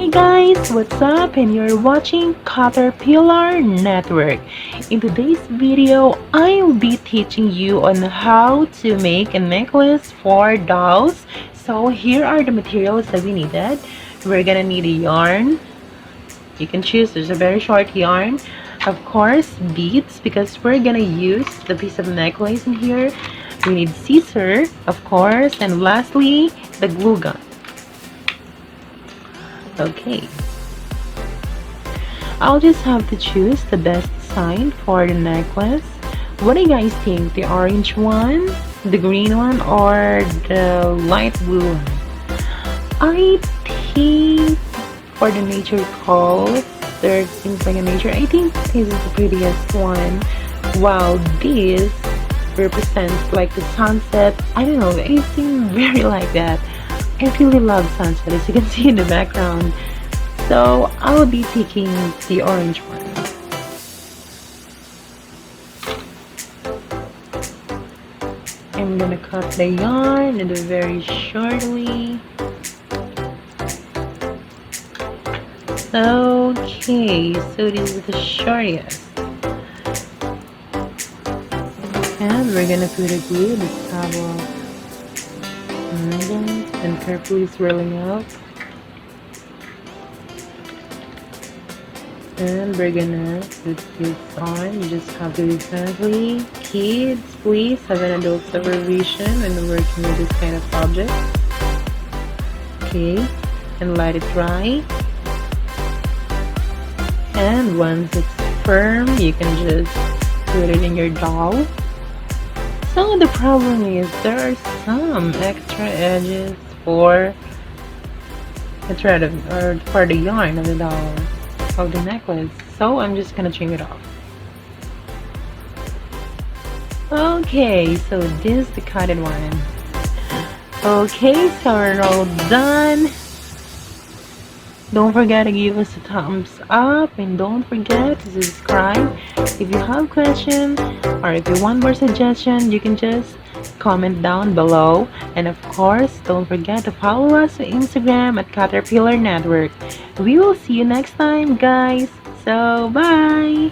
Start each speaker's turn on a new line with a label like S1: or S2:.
S1: Hi guys, what's up? And you're watching Caterpillar Network. In today's video, I'll be teaching you on how to make a necklace for dolls. So here are the materials that we needed. We're gonna need a yarn. You can choose, there's a very short yarn. Of course, beads, because we're gonna use the piece of necklace in here. We need scissor, of course, and lastly, the glue gun. Okay, I'll just have to choose the best sign for the necklace. What do you guys think? The orange one, the green one, or the light blue one? I think for the nature calls, there seems like a nature. I think this is the prettiest one, while this represents like the sunset. I don't know, anything very like that. I really love sunset, as you can see in the background. So I'll be taking the orange one. I'm gonna cut the yarn in a very shortly. Okay, so this is the shortest. And we're gonna put a glue in the top of and carefully swirling up. And we're gonna put this on. You just have to be friendly. Kids, please have an adult supervision when working with this kind of object. Okay, and let it dry. And once it's firm, you can just put it in your doll. So the problem is there are some extra edges for the thread or for the yarn of the doll of the necklace. So I'm just gonna trim it off. Okay, so this is the cutted one. Okay, so we're all done. Don't forget to give us a thumbs up and don't forget to subscribe. If you have questions or if you want more suggestions, you can just comment down below. And of course, don't forget to follow us on Instagram at Caterpillar Network. We will see you next time, guys. So, bye!